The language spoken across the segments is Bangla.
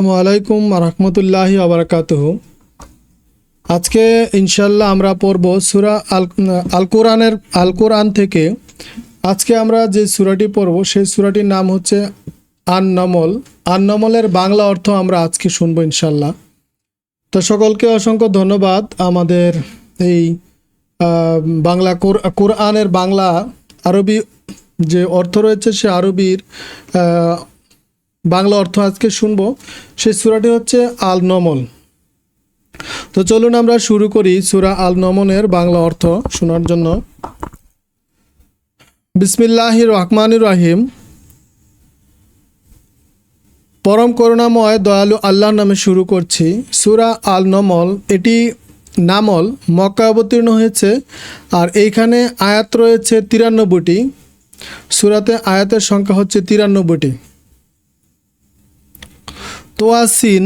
আসসালামু আলাইকুম রহমতুল্লাহি আবরাকাতুহু। আজকে ইনশাল্লাহ আমরা পড়ব সূরা আল কোরআন থেকে। আজকে আমরা যে সূরাটি পড়ব সেই সূরাটির নাম হচ্ছে আন-নমল। আন-নমলের বাংলা অর্থ আমরা আজকে শুনব ইনশাল্লাহ। তো সকলকে অসংখ্য ধন্যবাদ। আমাদের এই বাংলা কোরআনের বাংলা আরবি যে অর্থ রয়েছে সে আরবির বাংলা অর্থ আজকে শুনবো। সেই সূরাটি হচ্ছে আল-নমল। তো চলুন আমরা শুরু করি সূরা আল-নমলের বাংলা অর্থ শোনার জন্য। বিসমিল্লাহির রহমানির রহিম। পরম করুণাময় দয়ালু আল্লাহর নামে শুরু করছি। সূরা আল-নমল, এটি নামল মক্কায় অবতীর্ণ হয়েছে আর এইখানে আয়াত রয়েছে 93টি। সূরাতে আয়াতের সংখ্যা হচ্ছে 93টি। তোয়াসিন,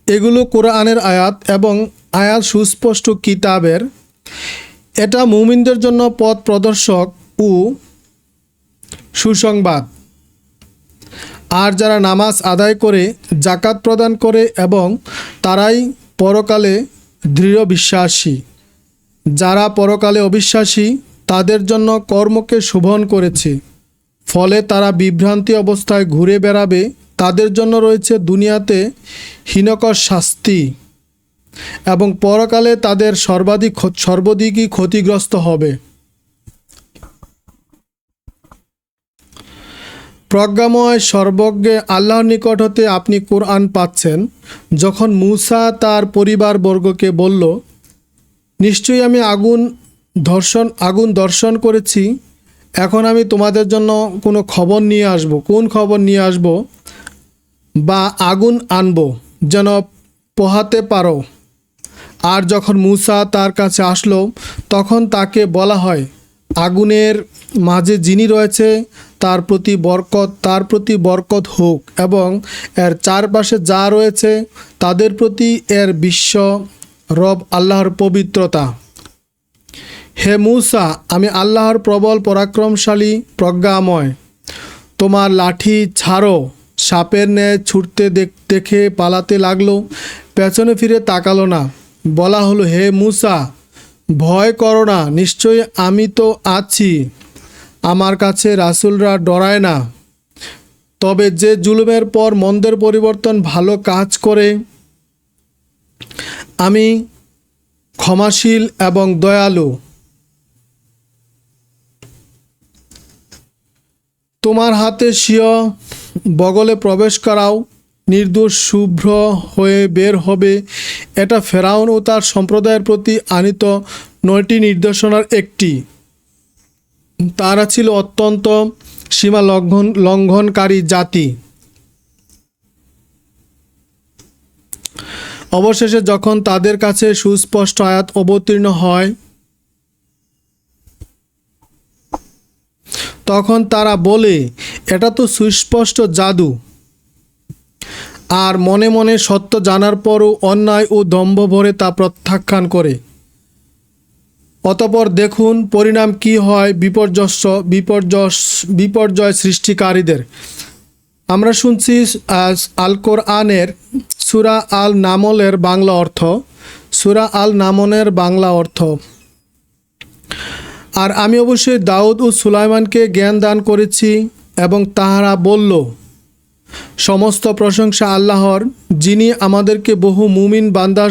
এগুলো কোরআনের আয়াত এবং আয়াত সুস্পষ্ট কিতাবের। এটা মুমিনদের জন্য পথ প্রদর্শক ও সুসংবাদ। আর যারা নামাজ আদায় করে জাকাত প্রদান করে এবং তারাই পরকালে দৃঢ় বিশ্বাসী। যারা পরকালে অবিশ্বাসী তাদের জন্য কর্মকে শোভন করেছে, ফলে তারা বিভ্রান্তি অবস্থায় ঘুরে বেড়াবে। তাদের জন্য রয়েছে দুনিয়াতে হীনকর শাস্তি এবং পরকালে তাদের সর্বাধিকই ক্ষতিগ্রস্ত হবে। প্রজ্ঞাময় সর্বজ্ঞ আল্লাহর নিকট হতে আপনি কোরআন পাচ্ছেন। যখন মূসা তার পরিবারবর্গকে বলল, নিশ্চয়ই আমি আগুন দর্শন করেছি, এখন আমি তোমাদের জন্য কোনো খবর নিয়ে আসব। কোন খবর নিয়ে আসব? বা আগুন আনব যেন পোহাতে পারো। আর যখন মূসা তার কাছে আসলো তখন তাকে বলা হয়, আগুনের মাঝে যিনি রয়েছে তার প্রতি বরকত হোক এবং এর চারপাশে যা রয়েছে তাদের প্রতি এর বিশ্ব রব আল্লাহর পবিত্রতা। হে মূসা, আমি আল্লাহর প্রবল পরাক্রমশালী প্রজ্ঞাময়। তোমার লাঠি ছাড়ো। সাপের ন্যায় ছুটতে দেখে পালাতে লাগলো, পেছনে ফিরে তাকালো না। বলা হলো, হে মূসা, ভয় করো না, নিশ্চয়ই আমি তো আছি। আমার কাছে রাসূলরা ডরায় না। তবে যে জুলুমের পর মন্দের পরিবর্তন ভালো কাজ করে, আমি ক্ষমাশীল এবং দয়ালু। তোমার হাতে স্বীয় বগলে প্রবেশ করাও, নির্দোষ শুভ্র হয়ে বের হবে। এটা ফেরাউন ও তার সম্প্রদায়ের প্রতি আনীত 9টি নির্দেশনার একটি। তারা ছিল অত্যন্ত সীমা লঙ্ঘনকারী জাতি। অবশেষে যখন তাদের কাছে সুস্পষ্ট আয়াত অবতীর্ণ হয় তখন তারা বলে, এটা তো সুস্পষ্ট জাদু। আর মনে মনে সত্য জানার পরও অন্যায় ও দম্ভ ভরে তা প্রত্যাখ্যান করে। অতঃপর দেখুন পরিণাম কি হয় বিপর্যয় সৃষ্টিকারীদের। আমরা শুনছি আল কোরআনের সূরা আল নামলের বাংলা অর্থ। সূরা আল নামলের বাংলা অর্থ। আর আমি অবশ্যই দাউদ ও সুলাইমানকে জ্ঞান দান করেছি এবং তাহারা বলল, সমস্ত প্রশংসা আল্লাহর, যিনি আমাদেরকে বহু মুমিন বান্দার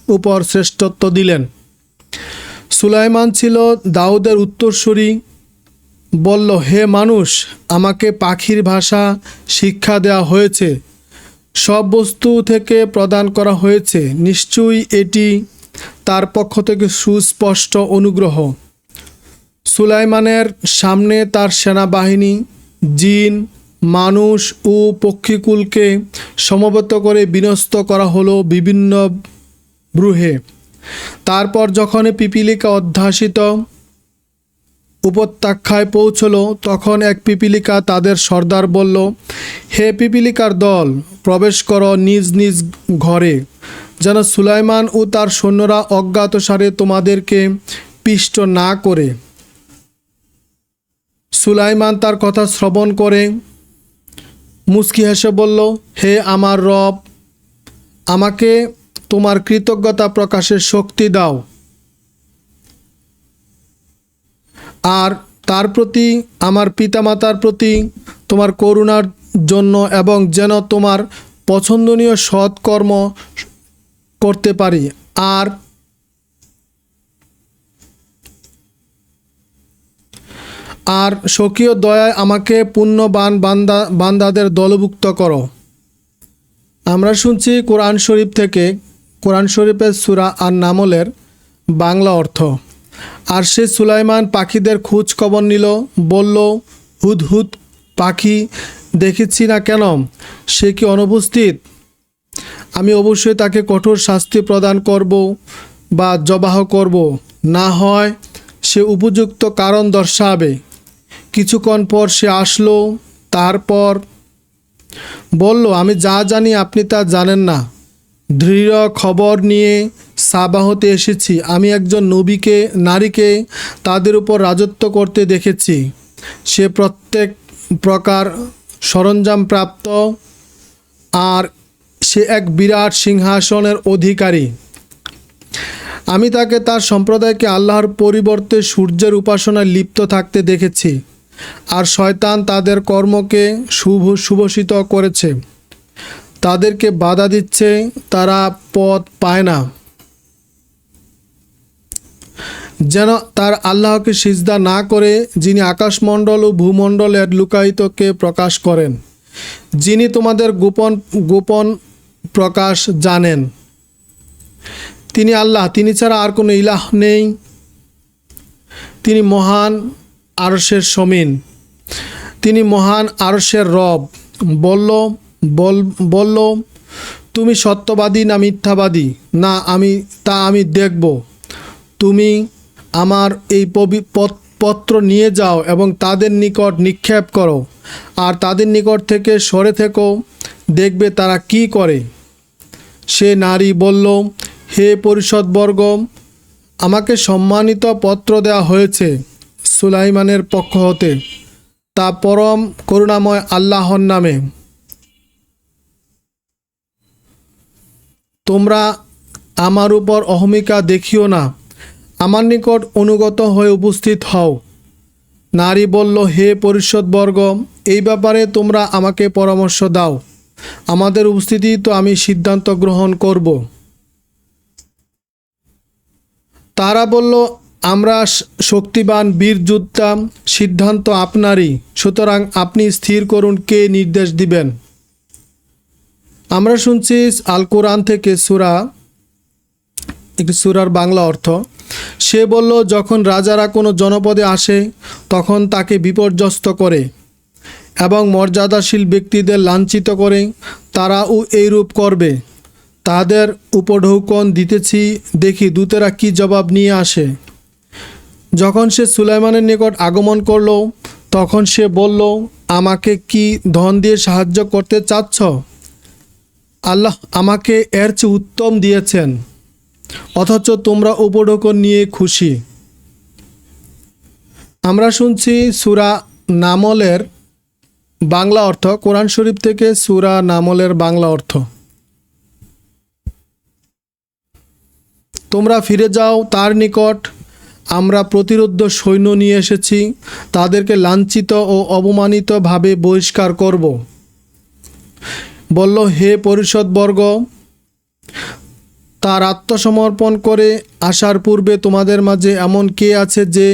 উপর শ্রেষ্ঠত্ব দিলেন। সুলাইমান ছিল দাউদের উত্তরসূরি। বলল, হে মানুষ, আমাকে পাখির ভাষা শিক্ষা দেওয়া হয়েছে, সব বস্তু থেকে প্রদান করা হয়েছে। নিশ্চয়ই এটি তার পক্ষ থেকে সুস্পষ্ট অনুগ্রহ। সুলাইমানের সামনে তার সেনাবাহিনী, জিন, মানুষ ও পক্ষীকুলকে সমবেত করে বিনষ্ট করা হলো বিভিন্ন ব্রুহে। তারপর যখন পিপীলিকা অধ্যাসিত উপত্যকায় পৌঁছল তখন এক পিপীলিকা তাদের সর্দার বলল, হে পিপীলিকার দল, প্রবেশ করো নিজ নিজ ঘরে, যেন সুলাইমান ও তার সৈন্যরা অজ্ঞাতসারে তোমাদেরকে পিষ্ট না করে। সুলাইমান তার কথা শ্রবণ করে মুচকি হেসে বলল, হে আমার রব, আমাকে তোমার কৃতজ্ঞতা প্রকাশের শক্তি দাও আর তার প্রতি, আমার পিতামাতার প্রতি তোমার করুণার জন্য, এবং যেন তোমার পছন্দনীয় সৎকর্ম করতে পারি। আর স্বকীয় দয়ায় আমাকে পুণ্যবান বান্দাদের দলভুক্ত করো। আমরা শুনছি কোরআন শরীফ থেকে, কোরআন শরীফের সূরা আন-নামলের বাংলা অর্থ। আর সে সুলাইমান পাখিদের খোঁজ খবর নিল, বলল, হুদহুদ পাখি দেখেছি না কেন? সে কি অনুপস্থিত? আমি অবশ্যই তাকে কঠোর শাস্তি প্রদান করব বা জবাহ করব, না হয় সে উপযুক্ত কারণ দর্শাবে। কিছুক্ষণ পর সে আসলো, তারপর বলল, আমি যা জানি আপনি তা জানেন না। দৃঢ় খবর নিয়ে সাবা হতে এসেছি। আমি একজন নারীকে তাদের উপর রাজত্ব করতে দেখেছি। সে প্রত্যেক প্রকার সরঞ্জাম প্রাপ্ত, আর সে এক বিরাট সিংহাসনের অধিকারী। আমি তাকে তার সম্প্রদায়কে আল্লাহর পরিবর্তে সূর্যের উপাসনায় লিপ্ত থাকতে দেখেছি, আর শয়তান তাদের কর্মকে শুভসিত করেছে, তাদেরকে বাধা দিচ্ছে, তারা পথ পায় না, যেন তার আল্লাহকে সিজদা না করে, যিনি আকাশমণ্ডল ও ভূমণ্ডলের লুকায়িতকে প্রকাশ করেন, যিনি তোমাদের গোপন প্রকাশ জানেন। তিনি আল্লাহ, তিনি ছাড়া আর কোনো ইলাহ নেই। তিনি মহান আরশের সমিন, তিনি মহান আরশের রব। বলল, তুমি সত্যবাদী না মিথ্যাবাদী? না, আমি দেখব। তুমি আমার এই পত্র নিয়ে যাও এবং তাদের নিকট নিক্ষেপ করো, আর তাদের নিকট থেকে সরে থেকো, দেখবে তারা কি করে। সে নারী বলল, হে পরিষদবর্গ, আমাকে সম্মানিত পত্র দেওয়া হয়েছে সুলাইমানের পক্ষ হতে, তা পরম করুণাময় আল্লাহর নামে। তোমরা আমার উপর অহমিকা দেখিও না, আমার নিকট অনুগত হয়ে উপস্থিত হও। নারী বলল, হে পরিষদবর্গ, এই ব্যাপারে তোমরা আমাকে পরামর্শ দাও। আমাদের উপস্থিতি তো আমি সিদ্ধান্ত গ্রহণ করব। তারা বলল, আমরা শক্তিবান বীর যোদ্ধা, সিদ্ধান্ত আপনারই, সুতরাং আপনি স্থির করুন কে নির্দেশ দিবেন। আমরা শুনছি আল কোরআন থেকে একটি সূরার বাংলা অর্থ। সে বলল, যখন রাজারা কোনো জনপদে আসে তখন তাকে বিপর্যস্ত করে এবং মর্যাদাশীল ব্যক্তিদের লাঞ্ছিত করে, তারাও এইরূপ করবে। তাদের উপঢৌকন দিতেছি, দেখি দূতেরা কি জবাব নিয়ে আসে। যখন সে সুলাইমানের নিকট আগমন করল, তখন সে বলল, আমাকে কি ধন দিয়ে সাহায্য করতে চাচ্ছ? আল্লাহ আমাকে এর চেয়ে উত্তম দিয়েছেন, অথচ তোমরা উপঢৌকন নিয়ে খুশি। আমরা শুনছি সূরা নামলের বাংলা অর্থ, কোরআন শরীফ থেকে সূরা নামলের বাংলা অর্থ। তোমরা ফিরে যাও তার নিকট, আমরা প্রতিরোধ সৈন্য নিয়ে এসেছি, তাদেরকে লাঞ্ছিত ও অবমানিতভাবে বহিষ্কার করব। বলল, হে পরিষদবর্গ, তার আত্মসমর্পণ করে আসার পূর্বে তোমাদের মাঝে এমন কে আছে যে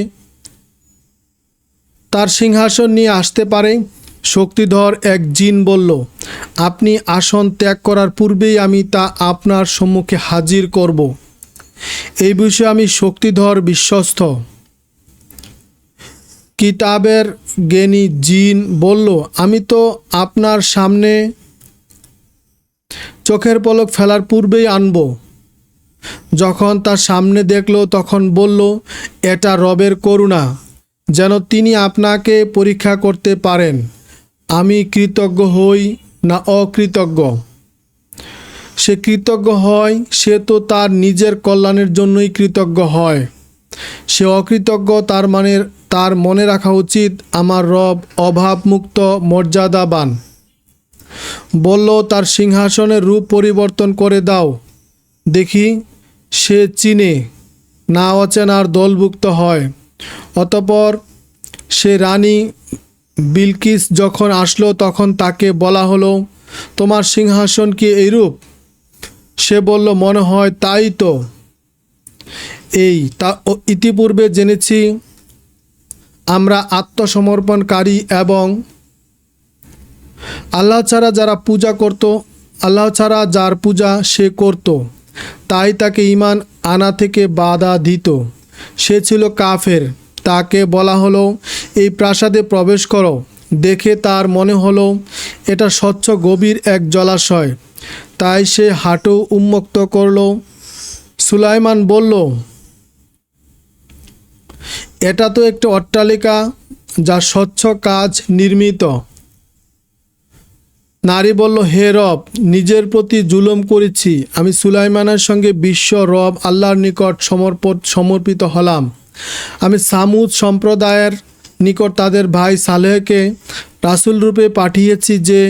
তার সিংহাসন নিয়ে আসতে পারে? শক্তিধর এক জিন বলল, আপনি আসন ত্যাগ করার পূর্বেই আমি তা আপনার সম্মুখে হাজির করব। এই বিষয়ে আমি শক্তিধর বিশ্বস্ত। কিতাবের জ্ঞানী জিন বলল, আমি তো আপনার সামনে চোখের পলক ফেলার পূর্বেই আনব। যখন তার সামনে দেখল, তখন বলল, এটা রবের করুণা, যেন তিনি আপনাকে পরীক্ষা করতে পারেন আমি কৃতজ্ঞ হই না অকৃতজ্ঞ। সে কৃতজ্ঞ হয়, সে তো তার নিজের কল্যাণের জন্যই কৃতজ্ঞ হয়। সে অকৃতজ্ঞ, তার মনে রাখা উচিত আমার রব অভাবমুক্ত, মর্যাদাবান। বলল, তার সিংহাসনের রূপ পরিবর্তন করে দাও, দেখি সে চিনে না অচেনার দলভুক্ত হয়। অতঃপর সে রানী বিলকিস যখন আসলো তখন তাকে বলা হলো, তোমার সিংহাসন কি এইরূপ? সে বলল, মনে হয় তাই তো। ইতিপূর্বে জেনেছি আমরা আত্মসমর্পণকারী এবং আল্লাহ ছাড়া যার পূজা সে করত, তাই তাকে ঈমান আনা থেকে বাধা দিত। সে ছিল কাফের। তাকে বলা হলো, এই প্রাসাদে প্রবেশ করো। দেখে তার মনে হলো এটা স্বচ্ছ গভীর এক জলাশয়, তাই সে হাঁটু উন্মুক্ত করল। সুলাইমান বলল, এটা তো একটা অট্টালিকা যা স্বচ্ছ কাজ নির্মিত। নারী বলল, হে রব, নিজের প্রতি জুলুম করেছি। আমি সুলাইমানের সঙ্গে বিশ্ব রব আল্লাহর নিকট সমর্পিত হলাম। আমি সামুদ সম্প্রদায়ের নিকট তাদের ভাই সালেহকে রাসূল রূপে পাঠিয়েছি যে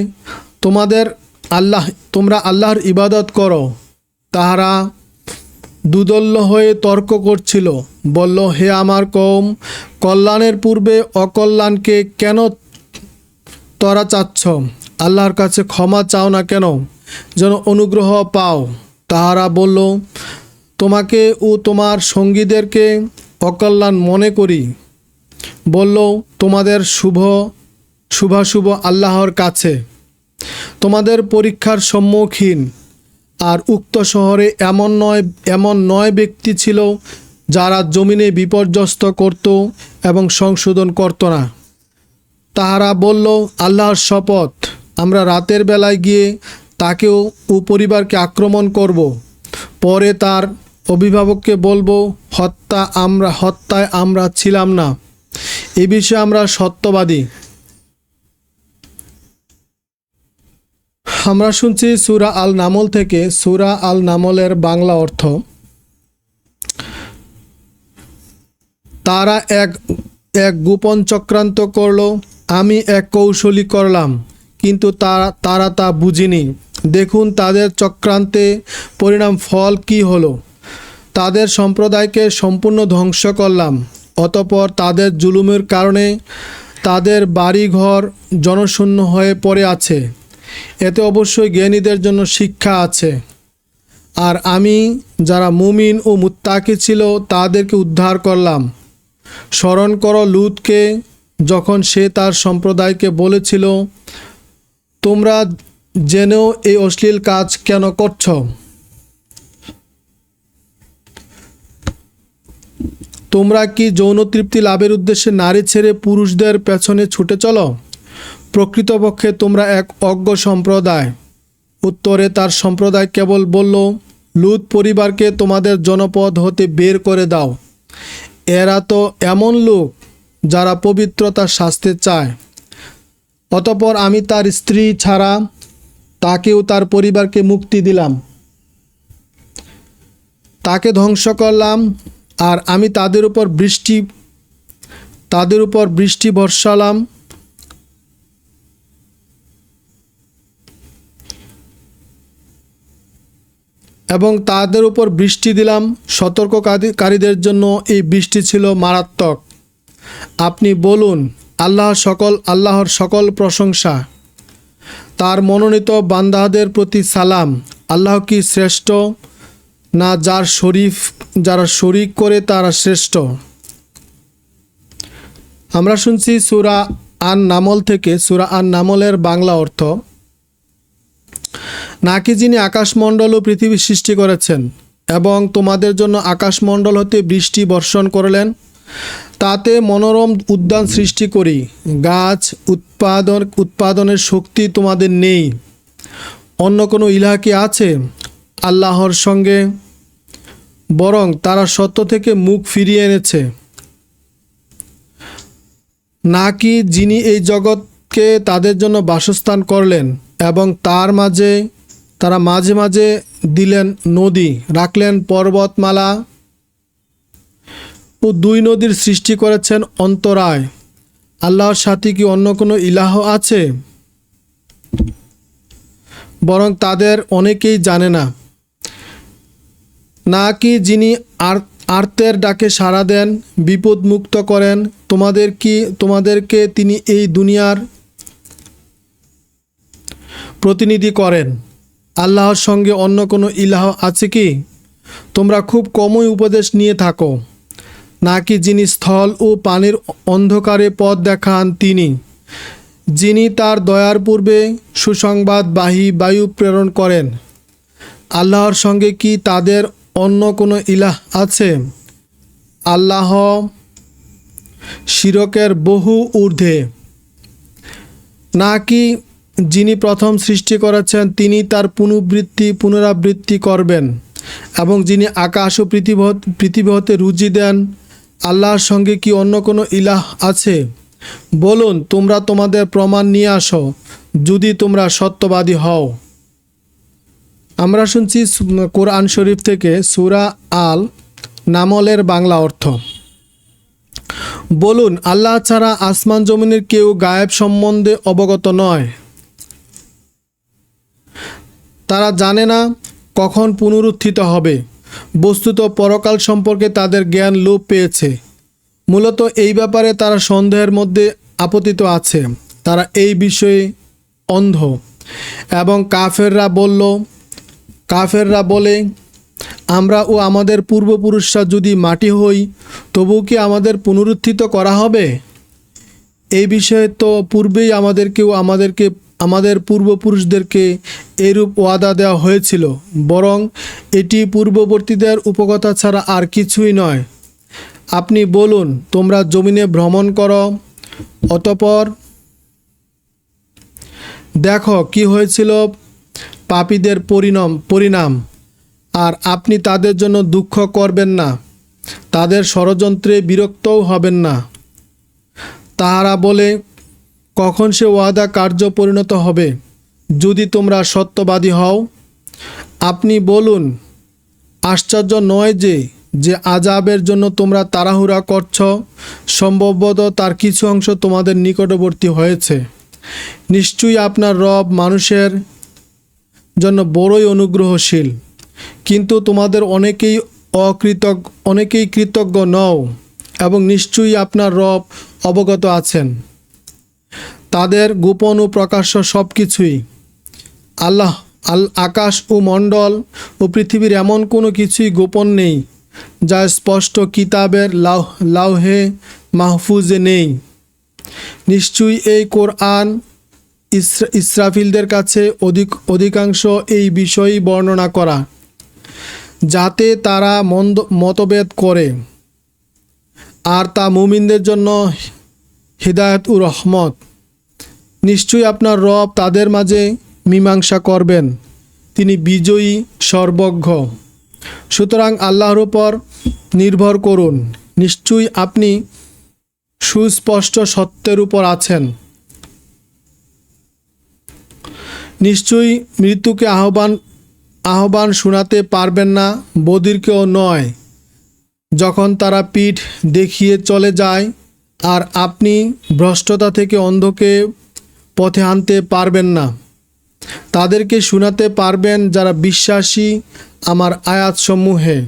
তোমরা আল্লাহর ইবাদত করো। তাহারা দুদল্য হয়ে তর্ক করছিল, বলল, হে আমার কওম, কল্যাণের পূর্বে অকল্যাণকে কেন তোরা চাচ্ছ? আল্লাহর কাছে ক্ষমা চাও না কেন, যেন অনুগ্রহ পাও? তাহারা বলল, তোমাকে ও তোমার সঙ্গীদেরকে অকল্যাণ মনে করি। বলল, তোমাদের শুভাশুভ আল্লাহর কাছে। তোমাদের পরীক্ষার সম্মুখীন। আর উক্ত শহরে এমন নয় ব্যক্তি ছিল যারা জমিনে বিপর্যস্ত করত এবং সংশোধন করত না। তাহারা বলল, আল্লাহর শপথ, আমরা রাতের বেলায় গিয়ে তাকেও ও পরিবারকে আক্রমণ করব। পরে তার অভিভাবককে বলবো, হত্যায় আমরা ছিলাম না, এ বিষয়ে আমরা সত্যবাদী। আমরা শুনছি সূরা আল নামল থেকে। সূরা আল নামলের বাংলা অর্থ, তারা এক গোপন চক্রান্ত করল, আমি এক কৌশলী করলাম, কিন্তু তারা তা বুঝিনি। দেখুন তাদের চক্রান্তে পরিণাম ফল কি হলো। তাদের সম্প্রদায়কে সম্পূর্ণ ধ্বংস করলাম। অতঃপর তাদের জুলুমের কারণে তাদের বাড়িঘর জনশূন্য হয়ে পড়ে আছে। এতে অবশ্যই জ্ঞানীদের জন্য শিক্ষা আছে। আর আমি যারা মুমিন ও মুত্তাকি ছিল তাদেরকে উদ্ধার করলাম। স্মরণ করো লূতকে, যখন সে তার সম্প্রদায়কে বলেছিল, তোমরা জেনেও এই অশ্লীল কাজ কেন করছ? তোমরা কি যৌন তৃপ্তি লাভের উদ্দেশ্যে নারী ছেড়ে পুরুষদের পেছনে ছুটে চলো? প্রকৃতপক্ষে তোমরা এক অজ্ঞ সম্প্রদায়। উত্তরে তার সম্প্রদায় কেবল বলল, লূত পরিবারকে তোমাদের জনপদ হতে বের করে দাও। এরা তো এমন লোক যারা পবিত্রতার শাস্তি চায়। অতঃপর আমি তার স্ত্রী ছাড়া তাকেও তার পরিবারকে মুক্তি দিলাম, তাকে ধ্বংস করলাম। আর আমি তাদের উপর বৃষ্টি বর্ষালাম এবং তাদের উপর বৃষ্টি দিলাম। সতর্ককারীদের জন্য এই বৃষ্টি ছিল মারাত্মক। আপনি বলুন, আল্লাহর সকল প্রশংসা। তার মনোনীত বান্দাদের প্রতি সালাম। আল্লাহ কি শ্রেষ্ঠ না যারা শরীক করে তারা শ্রেষ্ঠ? আমরা শুনছি সূরা আন নামল থেকে। সূরা আন নামলের বাংলা অর্থ, নাকি যিনি আকাশমণ্ডল ও পৃথিবী সৃষ্টি করেছেন এবং তোমাদের জন্য আকাশমণ্ডল হতে বৃষ্টি বর্ষণ করলেন, তাতে মনোরম উদ্যান সৃষ্টি করি। গাছ উৎপাদনের শক্তি তোমাদের নেই। অন্য কোনো ইলাহ কি আছে আল্লাহর সঙ্গে? বরং তারা সত্য থেকে মুখ ফিরিয়ে এনেছে। নাকি যিনি এই জগৎকে তাদের জন্য বাসস্থান করলেন এবং তারা মাঝে মাঝে দিলেন নদী, রাখলেন পর্বতমালা ও দুই নদীর সৃষ্টি করেছেন অন্তরায়। আল্লাহর সাথে কি অন্য কোনো ইলাহ আছে? বরং তাদের অনেকেই জানে না। নাকি যিনি আর্তের ডাকে সাড়া দেন, বিপদ মুক্ত করেন, তোমাদেরকে তিনি এই দুনিয়ার প্রতিনিধি করেন। আল্লাহর সঙ্গে অন্য কোনো ইলাহ আছে কি? তোমরা খুব কমই উপদেশ নিয়ে থাকো। নাকি যিনি স্থল ও পানির অন্ধকারে পথ দেখান তিনি, যিনি তার দয়ার পূর্বে সুসংবাদবাহী বায়ু প্রেরণ করেন। আল্লাহর সঙ্গে কি তাদের অন্য কোনো ইলাহ আছে? আল্লাহ শিরকের বহু ঊর্ধ্বে। নাকি যিনি প্রথম সৃষ্টি করেছেন তিনি তার পুনরাবৃত্তি করবেন, এবং যিনি আকাশ ও পৃথিবী হতে রুজি দেন। আল্লাহর সঙ্গে কি অন্য কোনো ইলাহ আছে? বলুন, তোমরা তোমাদের প্রমাণ নিয়ে আসো যদি তোমরা সত্যবাদী হও। আমরা শুনছি কোরআন শরীফ থেকে সূরা আল নামলের বাংলা অর্থ। বলুন, আল্লাহ ছাড়া আসমান জমিনের কেউ গায়েব সম্বন্ধে অবগত নয়। তারা জানে না কখন পুনরুত্থিত হবে। বস্তুত পরকাল সম্পর্কে তাদের জ্ঞান লোপ পেয়েছে। মূলত এই ব্যাপারে তারা সন্দেহের মধ্যে আপতিত আছে। তারা এই বিষয়ে অন্ধ। এবং কাফেররা বলে, আমরা ও আমাদের পূর্বপুরুষরা যদি মাটি হই তবুও কি আমাদের পুনরুত্থিত করা হবে? এই বিষয়ে তো পূর্বেই আমাদের পূর্বপুরুষদেরকে এরূপ ওয়াদা দেওয়া হয়েছিল, বরং এটি পূর্ববর্তীদের উপকথা ছাড়া আর কিছুই নয়। আপনি বলুন, তোমরা জমিনে ভ্রমণ করো, অতঃপর দেখো কি হয়েছিল পাপীদের পরিণাম, আর আপনি তাদের জন্য দুঃখ করবেন না, তাদের ষড়যন্ত্রে বিরক্তও হবেন না। তাহারা বলে, কখন সে ওয়াদা কার্য পরিণত হবে, যদি তোমরা সত্যবাদী হও। আপনি বলুন, আশ্চর্য নয় যে আযাবের জন্য তোমরা তাড়াহুড়া করছ, সম্ভবত তার কিছু অংশ তোমাদের নিকটবর্তী হয়েছে। নিশ্চয়ই আপনার রব মানুষের জন্য বড়ই অনুগ্রহশীল, কিন্তু তোমাদের অনেকেই কৃতজ্ঞ নও, এবং নিশ্চয়ই আপনার রব অবগত আছেন তাদের গোপন ও প্রকাশ্য সব কিছুই। আকাশ ও মণ্ডল ও পৃথিবীর এমন কোনো কিছুই গোপন নেই যা স্পষ্ট কিতাবের লাউহে মাহফুজে নেই। নিশ্চয়ই এই কোরআন ইসরাফিলদের কাছে অধিকাংশ এই বিষয়ই বর্ণনা করা, যাতে তারা মতভেদ করে, আর তা মুমিনদের জন্য হিদায়াত ও রহমত। নিশ্চয়ই আপনার রব তাদের মাঝে মীমাংসা করবেন, তিনি বিজয়ী সর্বজ্ঞ। সুতরাং আল্লাহর উপর নির্ভর করুন, নিশ্চয়ই আপনি সুস্পষ্ট সত্যের উপর আছেন। নিশ্চয়ই মৃত্যুকে আহ্বান শোনাতে পারবেন না, বধিরকেও নয়, যখন তারা পিঠ দেখিয়ে চলে যায়, আর আপনি ভ্রষ্টতা থেকে অন্ধকে পথে আনতে পারবেন না। তাদেরকে শোনাতে পারবেন যারা বিশ্বাসী আমার আয়াতসমূহে।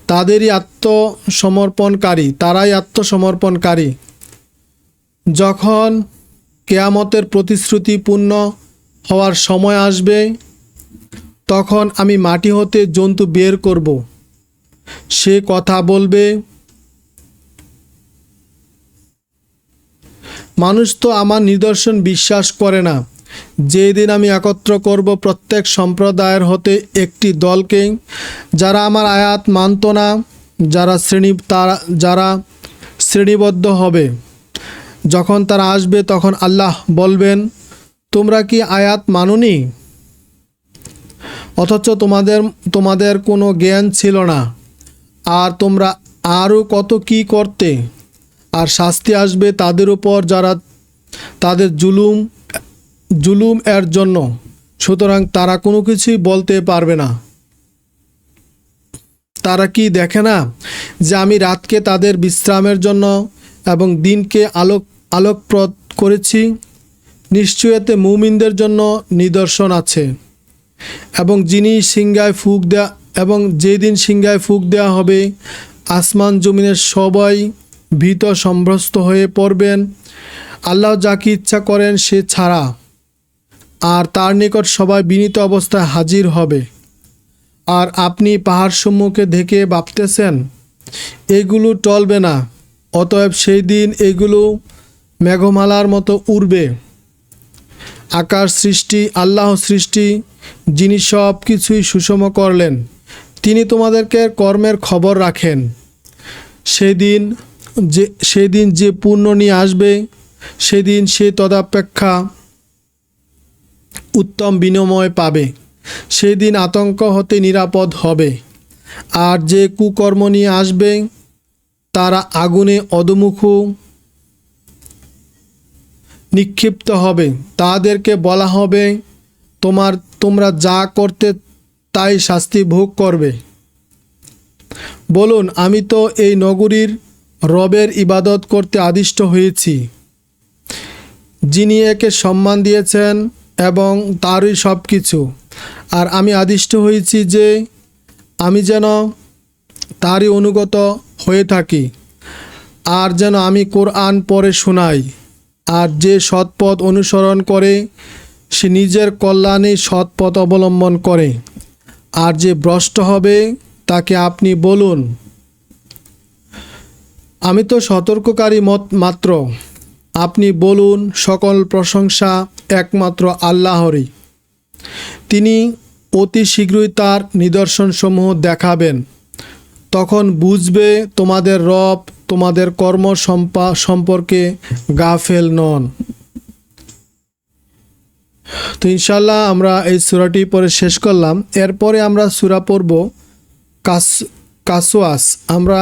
তারাই আত্মসমর্পণকারী। যখন কেয়ামতের প্রতিশ্রুতি পূর্ণ হওয়ার সময় আসবে, তখন আমি মাটি হতে জন্তু বের করব। সে কথা বলবে, মানুষ তো আমার নিদর্শন বিশ্বাস করে না। যেদিন আমি একত্র করব প্রত্যেক সম্প্রদায়ের হতে একটি দলকে, যারা আমার আয়াত মানত না, যারা শ্রেণীবদ্ধ হবে। যখন তারা আসবে তখন আল্লাহ বলবেন, তোমরা কি আয়াত মানোনি? অথচ তোমাদের কোনো জ্ঞান ছিল না, আর তোমরা আরও কত কি করতে। আর শাস্তি আসবে তাদের উপর যারা তাদের জুলুম এর জন্য, সুতরাং তারা কোনো কিছুই বলতে পারবে না। তারা কি দেখে না যে আমি রাতকে তাদের বিশ্রামের জন্য এবং দিনকে আলোকপ্রদ করেছি? নিশ্চয় এতে মুমিনদের জন্য নিদর্শন আছে। এবং যেদিন সিংহায় ফুঁক দেওয়া হবে, আসমান জমিনের সবাই ভীত সম্ভ্রস্ত হয়ে পড়বেন, আল্লাহ যাকে ইচ্ছা করেন সে ছাড়া, আর তার নিকট সবাই বিনীত অবস্থায় হাজির হবে। আর আপনি পাহাড় সম্মুখে দেখে ভাবতেছেন এগুলো টলবে না, অতএব সেই দিন এগুলো মেঘমালার মতো উড়বে। আকাশ সৃষ্টি আল্লাহ সৃষ্টি, যিনি সব কিছুই সুষম করলেন, তিনি তোমাদেরকে কর্মের খবর রাখেন। সেদিন যে পুণ্য নিয়ে আসবে, সেদিন সে তদাপেক্ষা উত্তম বিনিময় পাবে। সেদিন আতঙ্ক হতে নিরাপদ হবে। আর যে কুকর্ম নিয়ে আসবে, তারা আগুনে অধোমুখ নিক্ষিপ্ত হবে। তাদেরকে বলা হবে, তোমরা যা করতে তাই শাস্তি ভোগ করবে। বলুন, আমি তো এই নগরীর রবের ইবাদত করতে আদিষ্ট হয়েছি, যিনি একে সম্মান দিয়েছেন এবং তারই সব কিছু। আর আমি আদিষ্ট হয়েছি যে আমি যেন তারই অনুগত হয়ে থাকি, আর যেন আমি কোরআন পড়ে শোনাই। আর যে সৎপথ অনুসরণ করে সে নিজের কল্যাণে সৎপথ অবলম্বন করে। আর যে ভ্রষ্ট হবে তাকে আপনি বলুন, আমি তো সতর্ককারী মাত্র। আপনি বলুন, সকল প্রশংসা একমাত্র আল্লাহরই। তিনি অতি শীঘ্রই তার নিদর্শনসমূহ দেখাবেন। তখন বুঝবে তোমাদের রব তোমাদের কর্ম সম্পর্কে গাফেল নন। তো ইনশাল্লাহ আমরা এই সূরাটি পরে শেষ করলাম। এরপরে আমরা সূরা পড়ব কাসওয়াস। আমরা